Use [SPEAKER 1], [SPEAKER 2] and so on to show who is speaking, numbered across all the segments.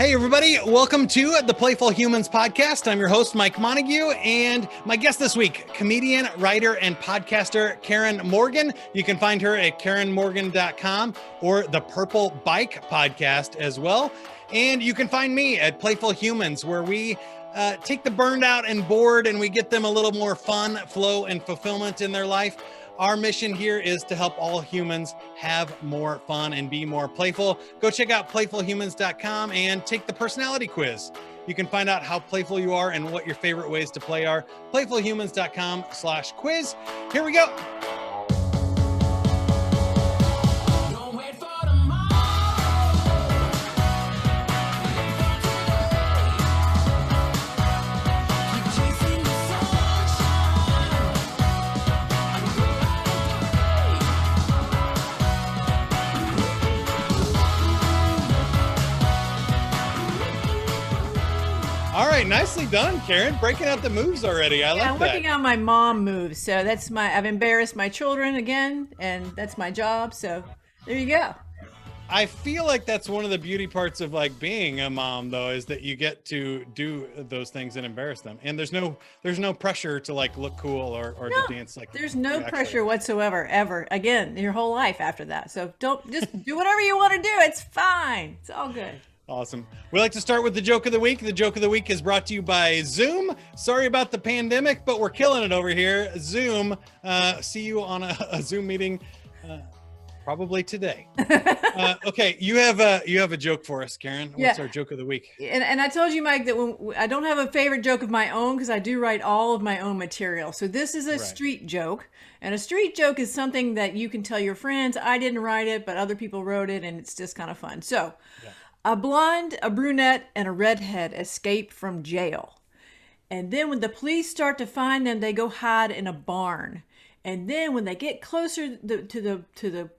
[SPEAKER 1] Hey, everybody. Welcome to the Playful Humans podcast. I'm your host, Mike Montague, and my guest this week, comedian, writer, and podcaster, Karen Morgan. You can find her at KarenMorgan.com or the Purple Bike podcast as well. And you can find me at Playful Humans, where we take the burned out and bored and we get them a little more fun, flow, and fulfillment in their life. Our mission here is to help all humans have more fun and be more playful. Go check out playfulhumans.com and take the personality quiz. You can find out how playful you are and what your favorite ways to play are. playfulhumans.com/quiz. Here we go. All right, nicely done, Karen. Breaking out the moves already. I like that.
[SPEAKER 2] I'm working on my mom moves. So that's I've embarrassed my children again, and that's my job. So there you go.
[SPEAKER 1] I feel like that's one of the beauty parts of like being a mom, though, is that you get to do those things and embarrass them. And there's no pressure to like look cool or to dance like.
[SPEAKER 2] There's no pressure whatsoever, ever. Again, your whole life after that. So don't just do whatever you want to do. It's fine. It's all good.
[SPEAKER 1] Awesome. We like to start with the joke of the week. The joke of the week is brought to you by Zoom. Sorry about the pandemic, but we're killing it over here. Zoom. See you on a Zoom meeting probably today. Okay, you have a joke for us, Karen. What's our joke of the week?
[SPEAKER 2] And I told you, Mike, that when I don't have a favorite joke of my own because I do write all of my own material. So this is a street joke. And a street joke is something that you can tell your friends. I didn't write it, but other people wrote it, and it's just kind of fun. So. Yeah. A blonde, a brunette, and a redhead escape from jail. And then when the police start to find them, they go hide in a barn. And then when they get closer to the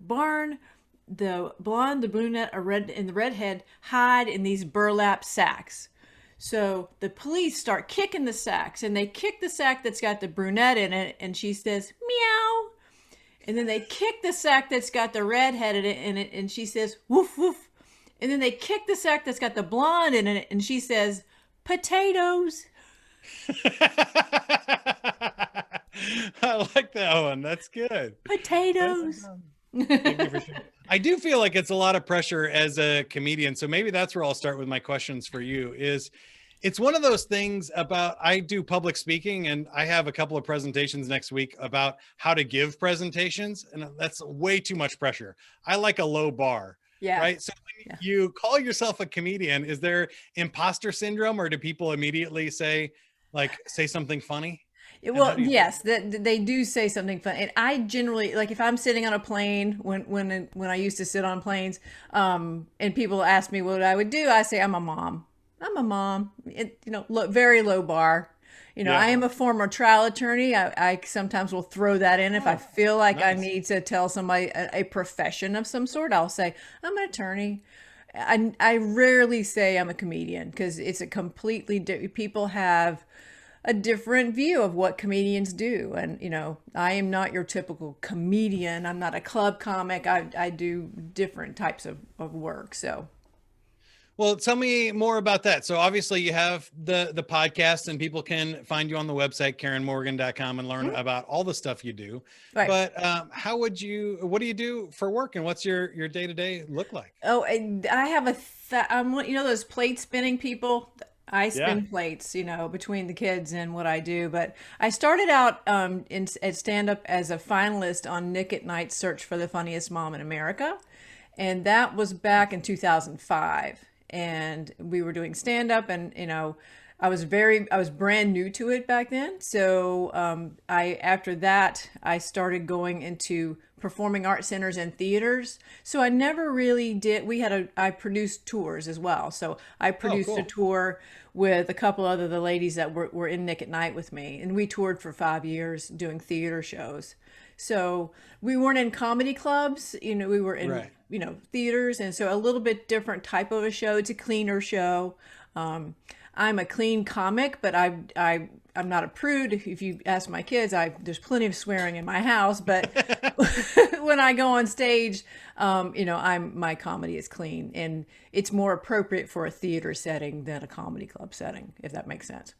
[SPEAKER 2] barn, the blonde, the brunette, and the redhead hide in these burlap sacks. So the police start kicking the sacks, and they kick the sack that's got the brunette in it, and she says, meow. And then they kick the sack that's got the redhead in it, and she says, woof, woof. And then they kick the sack that's got the blonde in it, and she says, potatoes.
[SPEAKER 1] I like that one. That's good.
[SPEAKER 2] Potatoes.
[SPEAKER 1] Thank you for sharing. I do feel like it's a lot of pressure as a comedian. So maybe that's where I'll start with my questions for you is it's one of those things about, I do public speaking and I have a couple of presentations next week about how to give presentations. And that's way too much pressure. I like a low bar. Yeah. Right. So when you call yourself a comedian, is there imposter syndrome or do people immediately say something funny?
[SPEAKER 2] Well, yes, they do say something fun. And I generally, like if I'm sitting on a plane, when I used to sit on planes, and people ask me what I would do, I say, I'm a mom. I'm a mom. Very low bar. I am a former trial attorney. I sometimes will throw that in if I feel like I need to tell somebody a profession of some sort. I'll say, I'm an attorney. I rarely say I'm a comedian because it's a completely people have a different view of what comedians do. And, I am not your typical comedian. I'm not a club comic. I do different types of work. So.
[SPEAKER 1] Well, tell me more about that. So obviously you have the podcast and people can find you on the website, KarenMorgan.com, and learn about all the stuff you do. Right. But what do you do for work and what's your day-to-day look like?
[SPEAKER 2] Oh, I have I'm those plate spinning people. I spin plates, between the kids and what I do. But I started out at stand-up as a finalist on Nick at Night's Search for the Funniest Mom in America. And that was back in 2005. And we were doing stand-up and, I was brand new to it back then. So after that, I started going into performing arts centers and theaters. So I never really did. I produced tours as well. So I produced a tour with a couple other the ladies that were in Nick at Night with me. And we toured for 5 years doing theater shows. So we weren't in comedy clubs, we were in, theaters. And so a little bit different type of a show. It's a cleaner show. I'm a clean comic, but I'm not a prude. If you ask my kids, there's plenty of swearing in my house, but when I go on stage, my comedy is clean, and it's more appropriate for a theater setting than a comedy club setting, if that makes sense.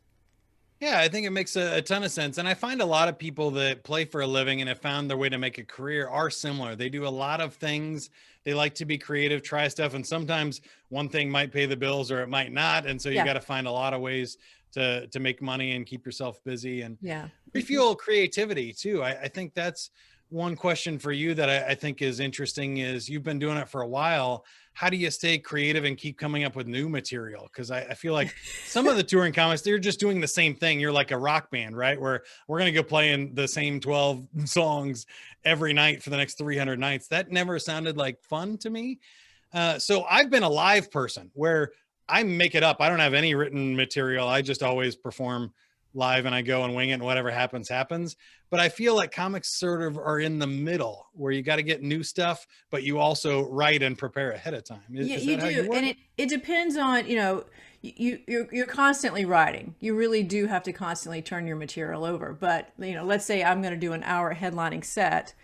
[SPEAKER 1] Yeah, I think it makes a ton of sense. And I find a lot of people that play for a living and have found their way to make a career are similar. They do a lot of things. They like to be creative, try stuff. And sometimes one thing might pay the bills or it might not. And so you
[SPEAKER 2] Yeah.
[SPEAKER 1] got to find a lot of ways to make money and keep yourself busy and
[SPEAKER 2] Yeah.
[SPEAKER 1] refuel creativity too. I think that's one question for you that I think is interesting is you've been doing it for a while. How do you stay creative and keep coming up with new material? Because I feel like some of the touring comics, they're just doing the same thing. You're like a rock band, right? Where we're going to go playing the same 12 songs every night for the next 300 nights. That never sounded like fun to me. So I've been a live person where I make it up. I don't have any written material. I just always perform live and I go and wing it and whatever happens, happens. But I feel like comics sort of are in the middle where you got to get new stuff, but you also write and prepare ahead of time.
[SPEAKER 2] Yeah,
[SPEAKER 1] Is
[SPEAKER 2] you
[SPEAKER 1] that how you
[SPEAKER 2] do.
[SPEAKER 1] work?
[SPEAKER 2] And it depends on, you're constantly writing. You really do have to constantly turn your material over. But, let's say I'm going to do an hour headlining set.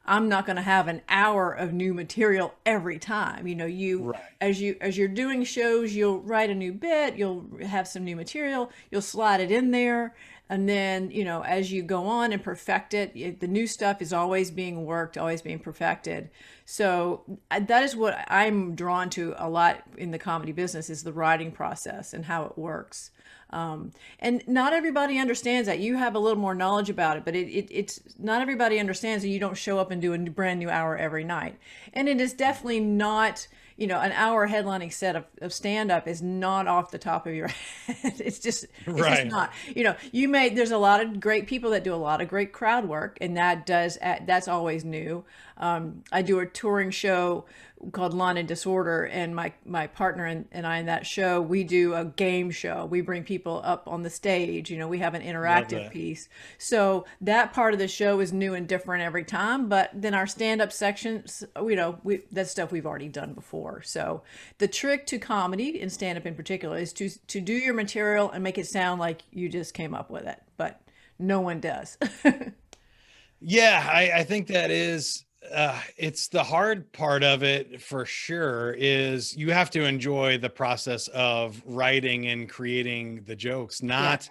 [SPEAKER 2] I'm not going to have an hour of new material every time.
[SPEAKER 1] Right.
[SPEAKER 2] As you're doing shows, you'll write a new bit, you'll have some new material, you'll slide it in there, and then, as you go on and perfect it, the new stuff is always being worked, always being perfected. So that is what I'm drawn to a lot in the comedy business, is the writing process and how it works. And not everybody understands that. You have a little more knowledge about it, but it's not everybody understands that you don't show up and do a brand new hour every night. And it is definitely not, an hour headlining set of stand-up is not off the top of your head. It's
[SPEAKER 1] Right.
[SPEAKER 2] just not, there's a lot of great people that do a lot of great crowd work, and that's always new. I do a touring show called Lawn and Disorder, and my partner and I in that show, we do a game show. We bring people up on the stage. We have an interactive piece. So that part of the show is new and different every time. But then our stand-up sections, that's stuff we've already done before. So the trick to comedy and stand-up in particular is to do your material and make it sound like you just came up with it. But no one does.
[SPEAKER 1] Yeah, I think that is, it's the hard part of it for sure, is you have to enjoy the process of writing and creating the jokes, not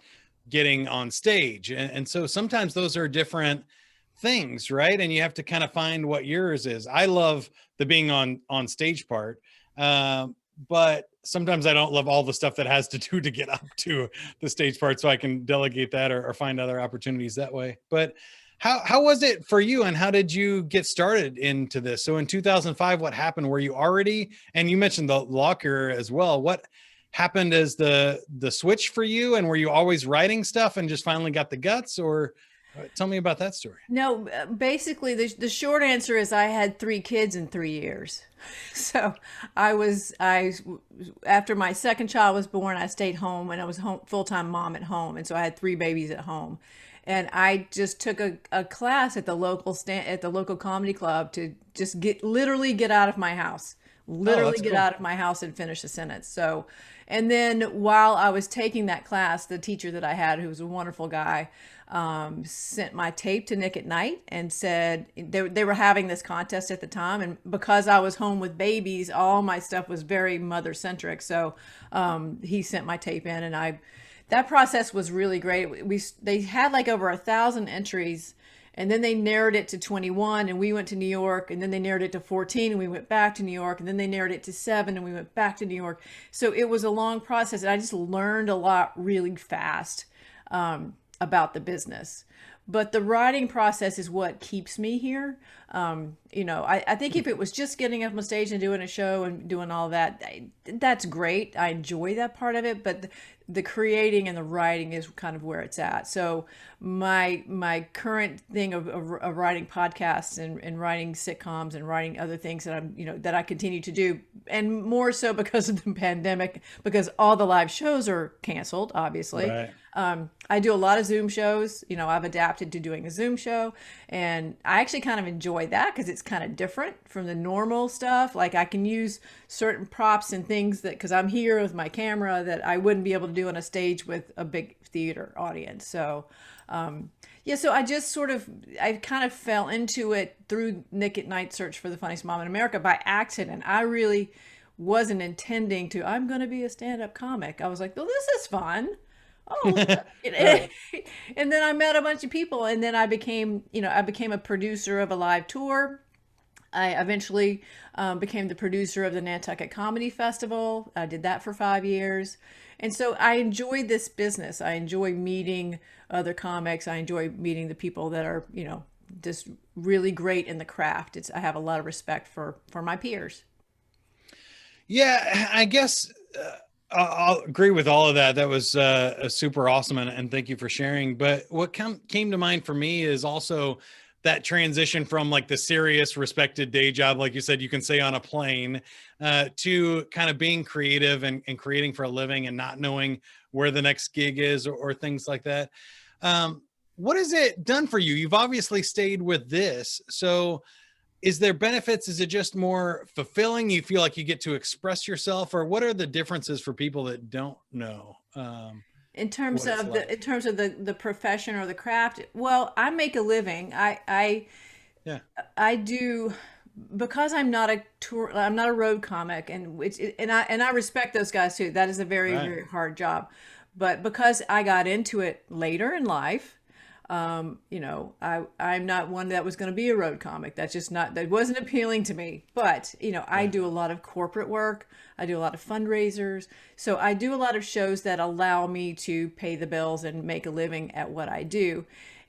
[SPEAKER 1] getting on stage. And so sometimes those are different things, right? And you have to kind of find what yours is. I love the being on stage part. But sometimes I don't love all the stuff that has to do to get up to the stage part, so I can delegate that or find other opportunities that way. But how was it for you, and how did you get started into this? So in 2005, what happened? Were you already, and you mentioned the locker as well, what happened as the switch for you? And were you always writing stuff and just finally got the guts? Or tell me about that story.
[SPEAKER 2] No, basically the short answer is I had 3 kids in 3 years. So I after my second child was born, I stayed home, and I was home full-time mom at home. And so I had 3 babies at home. And I just took a class at the local comedy club to just literally get out of my house, out of my house and finish a sentence. So, and then while I was taking that class, the teacher that I had, who was a wonderful guy, sent my tape to Nick at Night and said they were having this contest at the time. And because I was home with babies, all my stuff was very mother centric. So, he sent my tape in, and that process was really great. They had like over 1,000 entries, and then they narrowed it to 21, and we went to New York, and then they narrowed it to 14, and we went back to New York, and then they narrowed it to 7, and we went back to New York. So it was a long process, and I just learned a lot really fast about the business. But the writing process is what keeps me here. I think if it was just getting up on stage and doing a show and doing all that, that's great. I enjoy that part of it, but the creating and the writing is kind of where it's at. So my current thing of writing podcasts and writing sitcoms and writing other things that that I continue to do, and more so because of the pandemic, because all the live shows are canceled, obviously.
[SPEAKER 1] Right.
[SPEAKER 2] I do a lot of Zoom shows. I've adapted to doing a Zoom show, and I actually kind of enjoy that because that's kind of different from the normal stuff. Like I can use certain props and things that, because I'm here with my camera, that I wouldn't be able to do on a stage with a big theater audience. So yeah, so I kind of fell into it through Nick at Night Search for the Funniest Mom in America by accident. I really wasn't intending to, I'm going to be a stand-up comic. I was like, well, this is fun. Oh,
[SPEAKER 1] Right.
[SPEAKER 2] and then I met a bunch of people, and then I became a producer of a live tour. I eventually became the producer of the Nantucket Comedy Festival. I did that for 5 years. And so I enjoy this business. I enjoy meeting other comics. I enjoy meeting the people that are, just really great in the craft. I have a lot of respect for my peers.
[SPEAKER 1] Yeah, I guess I'll agree with all of that. That was super awesome, and thank you for sharing. But what came to mind for me is also that transition from like the serious, respected day job, like you said, you can say on a plane, to kind of being creative and creating for a living and not knowing where the next gig is or things like that. What has it done for you? You've obviously stayed with this. So is there benefits? Is it just more fulfilling? You feel like you get to express yourself, or what are the differences for people that don't know?
[SPEAKER 2] In terms
[SPEAKER 1] What it's
[SPEAKER 2] of
[SPEAKER 1] like.
[SPEAKER 2] the profession or the craft, well, I make a living.
[SPEAKER 1] Yeah.
[SPEAKER 2] I do, because I'm not a road comic, and I respect those guys too. That is a very,
[SPEAKER 1] Right.
[SPEAKER 2] very hard job. But because I got into it later in life, I'm not one that was going to be a road comic. That wasn't appealing to me. But, I
[SPEAKER 1] Right.
[SPEAKER 2] do a lot of corporate work. I do a lot of fundraisers. So I do a lot of shows that allow me to pay the bills and make a living at what I do.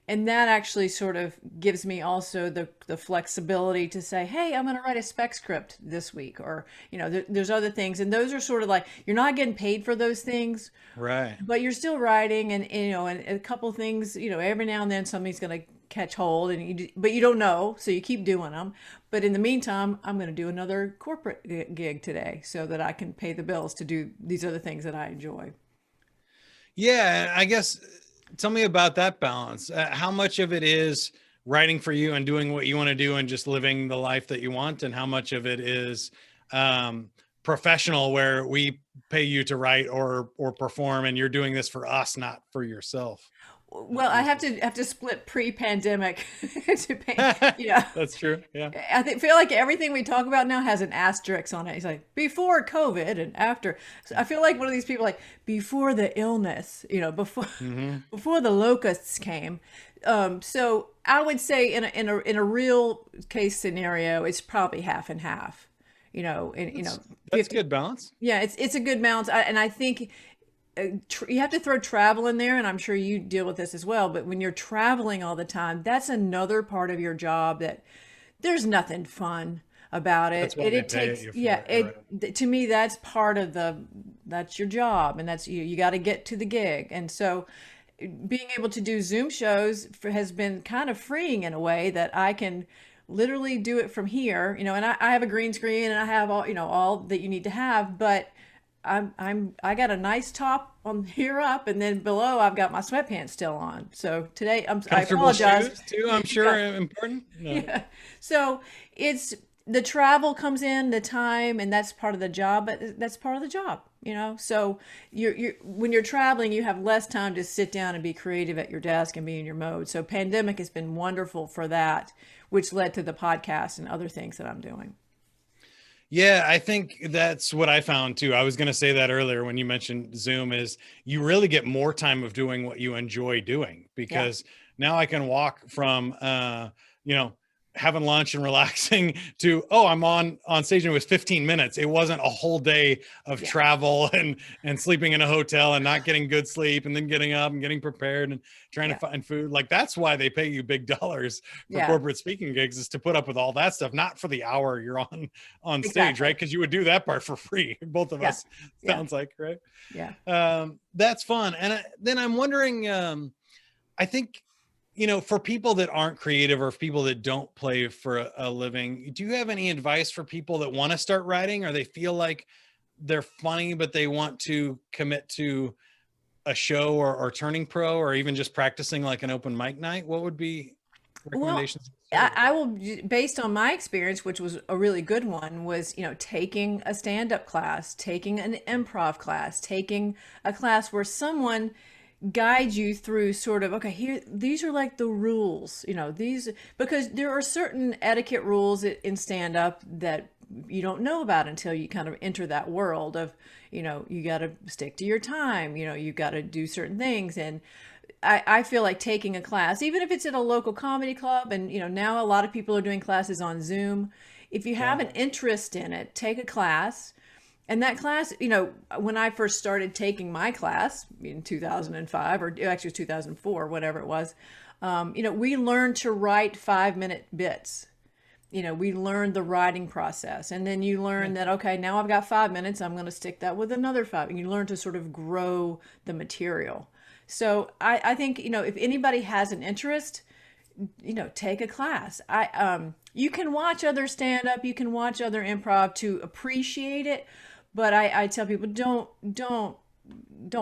[SPEAKER 2] And that actually sort of gives me also the flexibility to say, hey, I'm going to write a spec script this week, or there's other things, and those are sort of like, you're not getting paid for those things,
[SPEAKER 1] Right.
[SPEAKER 2] but you're still writing, and a couple things, every now and then something's going to catch hold, but you don't know, so you keep doing them. But in the meantime, I'm going to do another corporate gig today so that I can pay the bills to do these other things that I enjoy.
[SPEAKER 1] Yeah, I guess tell me about that balance. How much of it is writing for you and doing what you want to do and just living the life that you want, and how much of it is um, professional, where we pay you to write or perform, and you're doing this for us, not for yourself?
[SPEAKER 2] Well, I have to split pre-pandemic to pay.
[SPEAKER 1] That's true. Yeah.
[SPEAKER 2] Feel like everything we talk about now has an asterisk on it. He's like, before COVID and after. So I feel like one of these people, like, before the illness, before
[SPEAKER 1] Hmm.
[SPEAKER 2] before the locusts came. So I would say in a real case scenario, it's probably half and half. And
[SPEAKER 1] That's
[SPEAKER 2] 50.
[SPEAKER 1] good balance.
[SPEAKER 2] Yeah, it's a good balance. And I think you have to throw travel in there, and I'm sure you deal with this as well. But when you're traveling all the time, that's another part of your job that there's nothing fun about it.
[SPEAKER 1] That's why
[SPEAKER 2] It,
[SPEAKER 1] they
[SPEAKER 2] it
[SPEAKER 1] pay
[SPEAKER 2] takes,
[SPEAKER 1] you
[SPEAKER 2] yeah,
[SPEAKER 1] for it. Right.
[SPEAKER 2] to me, that's part of that's your job, and that's you got to get to the gig. And so being able to do Zoom shows has been kind of freeing in a way that I can literally do it from here, and I have a green screen, and I have all that you need to have, but I got a nice top on here up, and then below I've got my sweatpants still on. So today I
[SPEAKER 1] Comfortable
[SPEAKER 2] apologize.
[SPEAKER 1] shoes too, I'm sure, important. No.
[SPEAKER 2] Yeah. So it's the travel comes in, the time, and that's part of the job, but that's part of the job. So you're when you're traveling, you have less time to sit down and be creative at your desk and be in your mode. So pandemic has been wonderful for that, which led to the podcast and other things that I'm doing.
[SPEAKER 1] Yeah, I think that's what I found too. I was going to say that earlier when you mentioned Zoom, is you really get more time of doing what you enjoy doing,
[SPEAKER 2] Yeah.
[SPEAKER 1] because now I can walk from, you know, having lunch and relaxing to, oh, I'm on stage, and it was 15 minutes. It wasn't a whole day of
[SPEAKER 2] Yeah.
[SPEAKER 1] travel and sleeping in a hotel and not getting good sleep and then getting up and getting prepared and trying to
[SPEAKER 2] Yeah.
[SPEAKER 1] find food. Like, that's why they pay you big dollars for
[SPEAKER 2] Yeah.
[SPEAKER 1] corporate speaking gigs, is to put up with all that stuff, not for the hour you're on stage,
[SPEAKER 2] Exactly.
[SPEAKER 1] right? Because you would do that part for free. Both of
[SPEAKER 2] Yeah.
[SPEAKER 1] us,
[SPEAKER 2] Yeah.
[SPEAKER 1] sounds like, right?
[SPEAKER 2] Yeah.
[SPEAKER 1] That's fun. And then I'm wondering, I think, for people that aren't creative, or people that don't play for a living, do you have any advice for people that want to start writing, or they feel like they're funny, but they want to commit to a show, or turning pro, or even just practicing like an open mic night? What would be
[SPEAKER 2] Well,
[SPEAKER 1] recommendations?
[SPEAKER 2] I will, based on my experience, which was a really good one, was, taking a stand-up class, taking an improv class, taking a class where someone guides you through sort of, okay, here, these are like the rules, these, because there are certain etiquette rules in stand-up that you don't know about until you kind of enter that world of, you got to stick to your time, you got to do certain things. And I feel like taking a class, even if it's at a local comedy club, and now a lot of people are doing classes on Zoom. If you have an interest in it, take a class. And that class, when I first started taking my class in 2005, or actually it was 2004, whatever it was, we learned to write 5-minute bits. We learned the writing process, and then you learn that, okay, now I've got 5 minutes, I'm going to stick that with another 5. And you learn to sort of grow the material. So I think, if anybody has an interest, take a class. You can watch other stand up, you can watch other improv to appreciate it. But I tell people, don't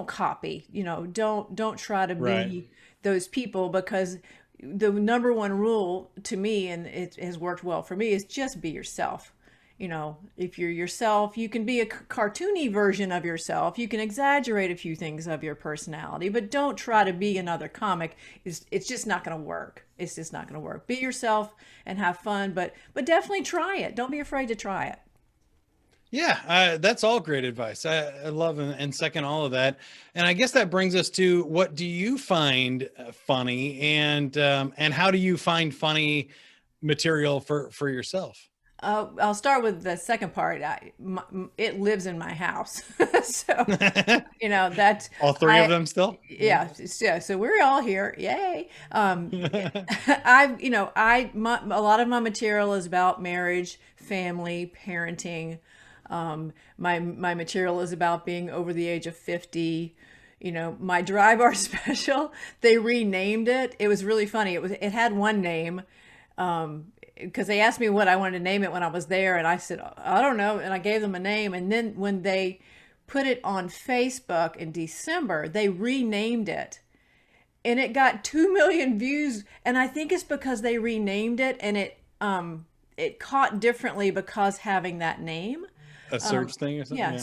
[SPEAKER 2] copy, don't try to be those people, because the number one rule to me, and it has worked well for me, is just be yourself. If you're yourself, you can be a cartoony version of yourself. You can exaggerate a few things of your personality, but don't try to be another comic. It's just not going to work. It's just not going to work. Be yourself and have fun, but definitely try it. Don't be afraid to try it.
[SPEAKER 1] Yeah, that's all great advice. I love and second all of that. And I guess that brings us to, what do you find funny, and how do you find funny material for yourself?
[SPEAKER 2] I'll start with the second part. It lives in my house, so that
[SPEAKER 1] All three of them still.
[SPEAKER 2] Yeah, so we're all here. Yay! A lot of my material is about marriage, family, parenting. My material is about being over the age of 50. My dry bar special, they renamed it. It was really funny. It had one name, because they asked me what I wanted to name it when I was there, and I said, I don't know, and I gave them a name. And then when they put it on Facebook in December, they renamed it, and it got 2 million views. And I think it's because they renamed it, and it caught differently because having that name.
[SPEAKER 1] A search thing or something?
[SPEAKER 2] Yeah.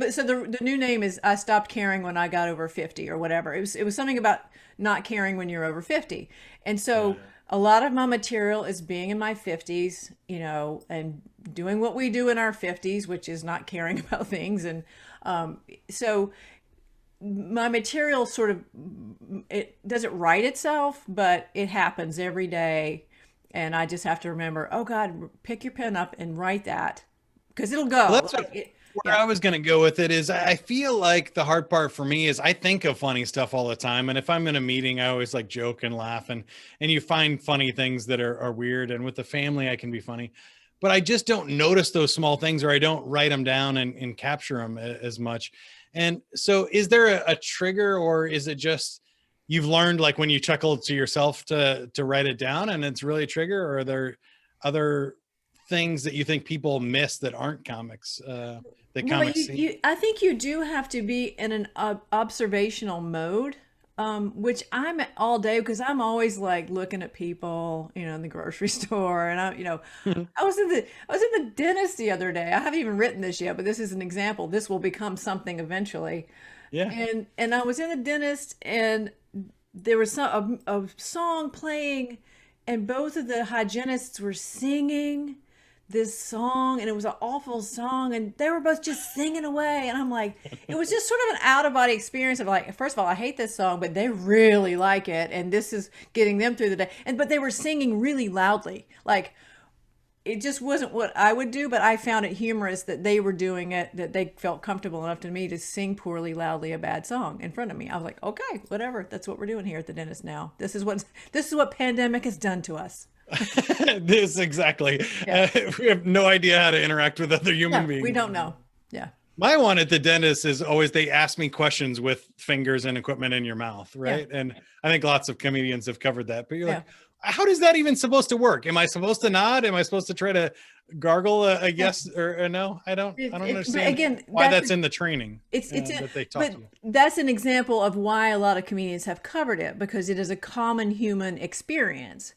[SPEAKER 2] So the new name is I Stopped Caring When I Got Over 50, or whatever. It was something about not caring when you're over 50. And so a lot of my material is being in my 50s, and doing what we do in our 50s, which is not caring about things. And so my material sort of, it doesn't write itself, but it happens every day. And I just have to remember, oh God, pick your pen up and write that, because it'll go.
[SPEAKER 1] Well, where I was going to go with it is, I feel like the hard part for me is I think of funny stuff all the time. And if I'm in a meeting, I always like joke and laugh, and you find funny things that are weird. And with the family, I can be funny, but I just don't notice those small things, or I don't write them down and capture them as much. And so is there a trigger, or is it just you've learned, like when you chuckle to yourself, to write it down and it's really a trigger? Or are there other things that you think people miss that aren't comics?
[SPEAKER 2] I think you do have to be in an observational mode, which I'm all day, because I'm always like looking at people, in the grocery store, and I was in the dentist the other day. I haven't even written this yet, but this is an example. This will become something eventually.
[SPEAKER 1] Yeah.
[SPEAKER 2] And I was in the dentist, and there was a song playing, and both of the hygienists were singing this song, and it was an awful song, and they were both just singing away. And I'm like, it was just sort of an out of body experience of like, first of all, I hate this song, but they really like it, and this is getting them through the day. But they were singing really loudly. Like, it just wasn't what I would do, but I found it humorous that they were doing it, that they felt comfortable enough to me to sing poorly, loudly a bad song in front of me. I was like, okay, whatever. That's what we're doing here at the dentist now. This is what pandemic has done to us.
[SPEAKER 1] This exactly. Yeah. We have no idea how to interact with other human beings.
[SPEAKER 2] We don't know. Yeah.
[SPEAKER 1] My one at the dentist is always, they ask me questions with fingers and equipment in your mouth, right? Yeah. And I think lots of comedians have covered that. But you're like, how does that even supposed to work? Am I supposed to nod? Am I supposed to try to gargle a yes or a no? I don't understand again, why that's in the training. That they talk to you.
[SPEAKER 2] That's an example of why a lot of comedians have covered it, because it is a common human experience.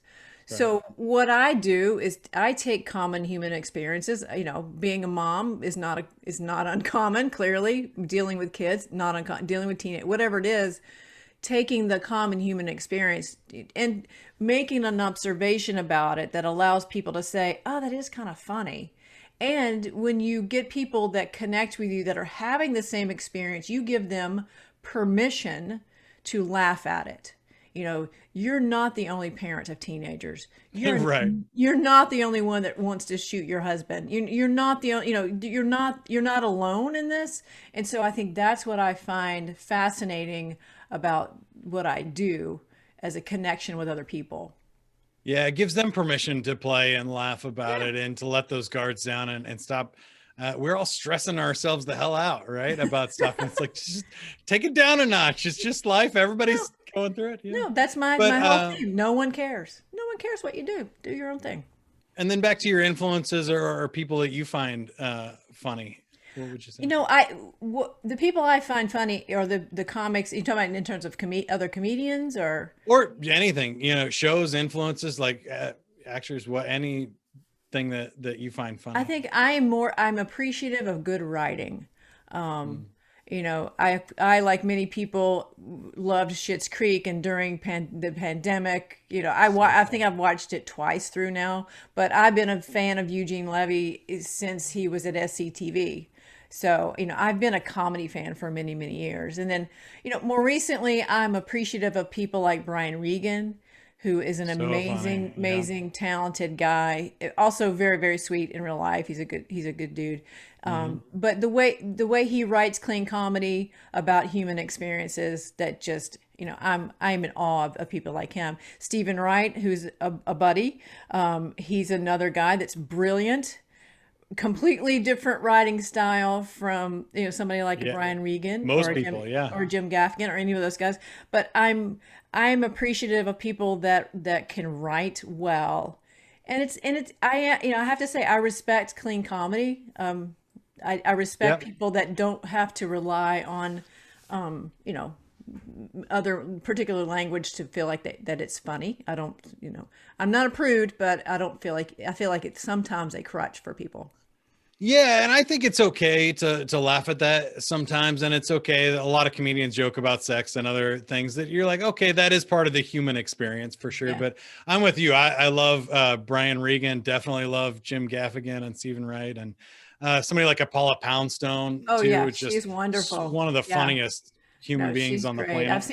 [SPEAKER 2] So what I do is I take common human experiences. Being a mom is not uncommon. Clearly, dealing with kids, not uncommon. Dealing with teenage, whatever it is, taking the common human experience and making an observation about it that allows people to say, "Oh, that is kind of funny." And when you get people that connect with you that are having the same experience, you give them permission to laugh at it. You're not the only parent of teenagers.
[SPEAKER 1] Right.
[SPEAKER 2] You're not the only one that wants to shoot your husband. You're not the only, you're not alone in this. And so I think that's what I find fascinating about what I do as a connection with other people.
[SPEAKER 1] Yeah, it gives them permission to play and laugh about it and to let those guards down and stop. We're all stressing ourselves the hell out, right? About stuff. And it's like, just take it down a notch. It's just life. Everybody's going through it. Yeah.
[SPEAKER 2] No, that's my whole thing. No one cares. No one cares what you do. Do your own thing.
[SPEAKER 1] And then back to your influences or people that you find funny. What would you say?
[SPEAKER 2] The people I find funny are the comics. You talking about in terms of other comedians or
[SPEAKER 1] anything, shows, influences, like actors, anything that you find funny.
[SPEAKER 2] I think I'm appreciative of good writing. I like many people loved Schitt's Creek, and during the pandemic, I think I've watched it twice through now, but I've been a fan of Eugene Levy since he was at SCTV. So, I've been a comedy fan for many, many years. And then, more recently, I'm appreciative of people like Brian Regan, who is an amazing, talented guy. Also very, very sweet in real life. He's a good dude. But the way he writes clean comedy about human experiences that just, I'm in awe of people like him. Stephen Wright, who's a buddy. He's another guy that's brilliant. Completely different writing style from somebody like Brian Regan or Jim Gaffigan or any of those guys, but I'm appreciative of people that can write well, and I have to say I respect clean comedy. I respect people that don't have to rely on other particular language to feel like that it's funny. I don't I'm not a prude, but I feel like it's sometimes a crutch for people.
[SPEAKER 1] Yeah, and I think it's okay to laugh at that sometimes, and it's okay. A lot of comedians joke about sex and other things that you're like, okay, that is part of the human experience for sure. Yeah. But I'm with you. I love Brian Regan, definitely love Jim Gaffigan and Stephen Wright, and somebody like a Paula Poundstone.
[SPEAKER 2] Oh, too, yeah, she's wonderful.
[SPEAKER 1] One of the funniest human beings on the planet.
[SPEAKER 2] I've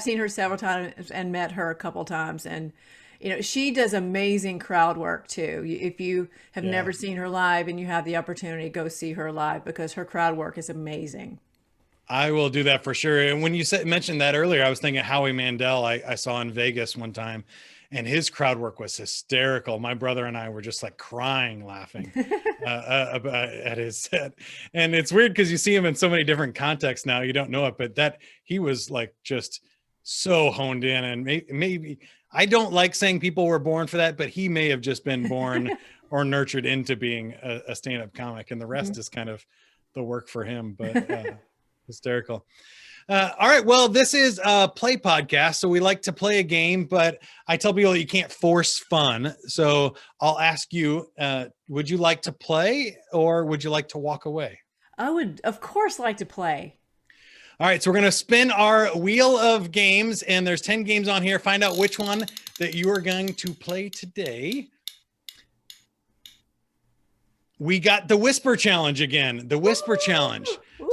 [SPEAKER 2] seen her several times and met her a couple times, and she does amazing crowd work too. If you have never seen her live and you have the opportunity, go see her live because her crowd work is amazing.
[SPEAKER 1] I will do that for sure. And when you mentioned that earlier, I was thinking Howie Mandel I saw in Vegas one time, and his crowd work was hysterical. My brother and I were just like crying, laughing at his set. And it's weird because you see him in so many different contexts now, you don't know it, but that he was like just so honed in, and maybe I don't like saying people were born for that, but he may have just been born or nurtured into being a stand-up comic, and the rest is kind of the work for him, but hysterical. All right. Well, this is a play podcast, so we like to play a game, but I tell people you can't force fun. So I'll ask you, would you like to play or would you like to walk away?
[SPEAKER 2] I would, of course, like to play.
[SPEAKER 1] All right, so we're going to spin our wheel of games, and there's 10 games on here. Find out which one that you are going to play today. We got the Whisper Challenge again, the Whisper Challenge.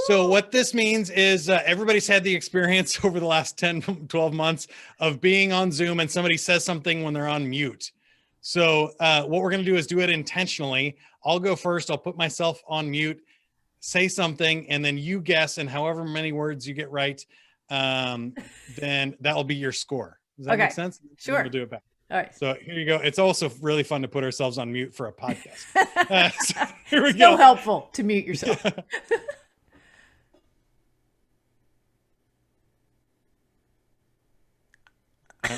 [SPEAKER 1] So what this means is everybody's had the experience over the last 10, 12 months of being on Zoom and somebody says something when they're on mute. So what we're going to do is do it intentionally. I'll go first. I'll put myself on mute, say something, and then you guess, and however many words you get right, then that will be your score. Does that make sense?
[SPEAKER 2] Sure.
[SPEAKER 1] We'll do it back.
[SPEAKER 2] All right.
[SPEAKER 1] So here you go. It's also really fun to put ourselves on mute for a podcast. So here we
[SPEAKER 2] go.
[SPEAKER 1] So
[SPEAKER 2] helpful to mute yourself.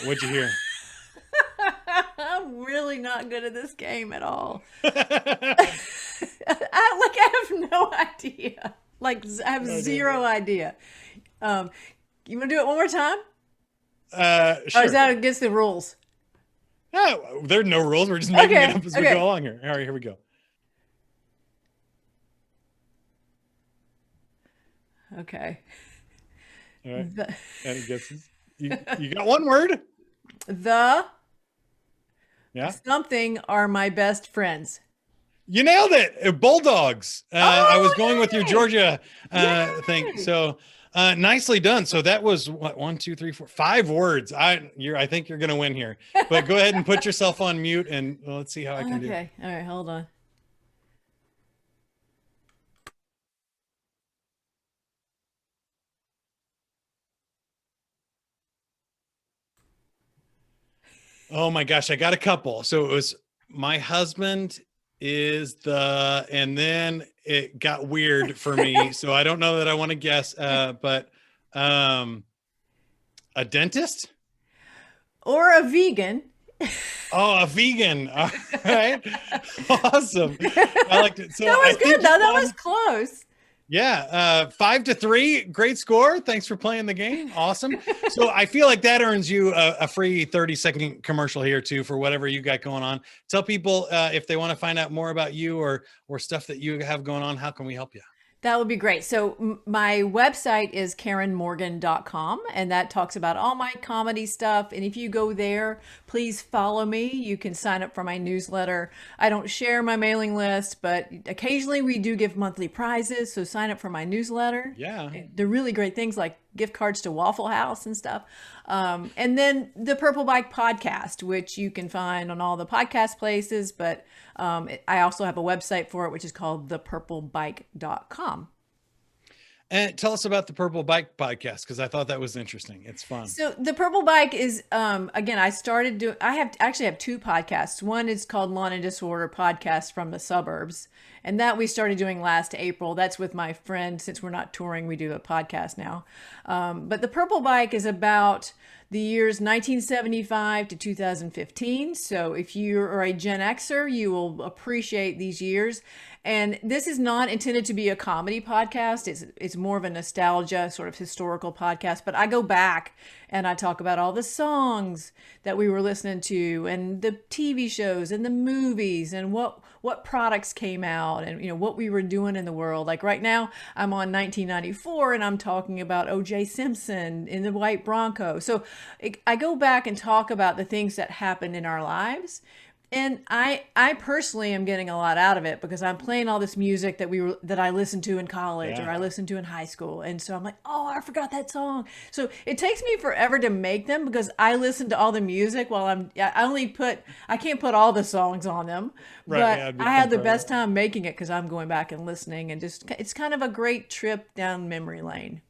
[SPEAKER 1] What'd you hear?
[SPEAKER 2] I'm really not good at this game at all. I have no idea. Like, I have zero idea. You want to do it one more time?
[SPEAKER 1] Sure.
[SPEAKER 2] Or is that against the rules?
[SPEAKER 1] Oh, there are no rules. We're just making it up as we go along here. All right, here we go.
[SPEAKER 2] Okay.
[SPEAKER 1] All right. Any guesses? You got one word? Something
[SPEAKER 2] are my best friends.
[SPEAKER 1] You nailed it. Bulldogs. I was going with your Georgia thing. So nicely done. So that was what, 1, 2, 3, 4, 5 words. I think you're going to win here, but go ahead and put yourself on mute and let's see how I can do.
[SPEAKER 2] Okay. All right. Hold on.
[SPEAKER 1] Oh my gosh. I got a couple. So it was my husband is and then it got weird for me. So I don't know that I want to guess, but a dentist
[SPEAKER 2] or a vegan.
[SPEAKER 1] Oh, a vegan. All right. Awesome. I liked it. So
[SPEAKER 2] that was good though. That was close.
[SPEAKER 1] Yeah. 5-3. Great score. Thanks for playing the game. Awesome. So I feel like that earns you a free 30-second commercial here too for whatever you got going on. Tell people if they want to find out more about you or stuff that you have going on, how can we help you?
[SPEAKER 2] That would be great. So my website is KarenMorgan.com, and that talks about all my comedy stuff. And if you go there, please follow me. You can sign up for my newsletter. I don't share my mailing list, but occasionally we do give monthly prizes. So sign up for my newsletter.
[SPEAKER 1] Yeah.
[SPEAKER 2] They're really great things like gift cards to Waffle House and stuff. And then the Purple Bike podcast, which you can find on all the podcast places. But I also have a website for it, which is called thepurplebike.com.
[SPEAKER 1] And tell us about the Purple Bike podcast, because I thought that was interesting. It's fun.
[SPEAKER 2] So the Purple Bike is, again, I actually have 2 podcasts. One is called Lawn and Disorder Podcast from the Suburbs. And that we started doing last April. That's with my friend. Since we're not touring, we do a podcast now. But the Purple Bike is about the years 1975 to 2015. So if you are a Gen Xer, you will appreciate these years. And this is not intended to be a comedy podcast. It's more of a nostalgia, sort of historical podcast. But I go back and I talk about all the songs that we were listening to and the TV shows and the movies and what products came out and what we were doing in the world. Like right now, I'm on 1994 and I'm talking about O.J. Simpson in the white Bronco. So I go back and talk about the things that happened in our lives. And I personally am getting a lot out of it because I'm playing all this music that I listened to in college or I listened to in high school. And so I'm like, oh, I forgot that song. So it takes me forever to make them because I listen to all the music while I can't put all the songs on them. Right, but I had the best time making it because I'm going back and listening and it's kind of a great trip down memory lane.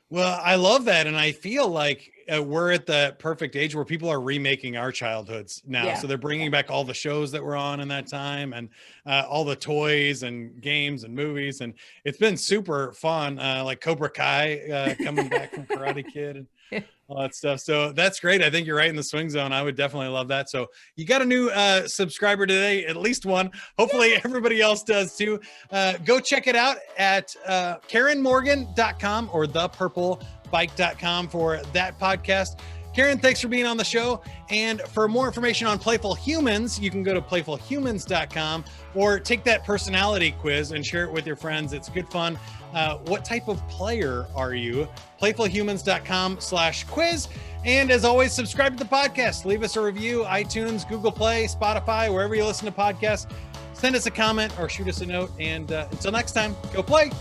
[SPEAKER 1] Well, I love that. And I feel like we're at the perfect age where people are remaking our childhoods now. Yeah. So they're bringing back all the shows that were on in that time and all the toys and games and movies. And it's been super fun. Like Cobra Kai coming back from Karate Kid and all that stuff. So that's great. I think you're right in the swing zone. I would definitely love that. So you got a new subscriber today, at least one. Hopefully everybody else does too. Go check it out at KarenMorgan.com or thepurplebike.com for that podcast. Karen, thanks for being on the show. And for more information on Playful Humans, you can go to playfulhumans.com or take that personality quiz and share it with your friends. It's good fun. What type of player are you? Playfulhumans.com/quiz. And as always, subscribe to the podcast. Leave us a review, iTunes, Google Play, Spotify, wherever you listen to podcasts. Send us a comment or shoot us a note. And until next time, go play.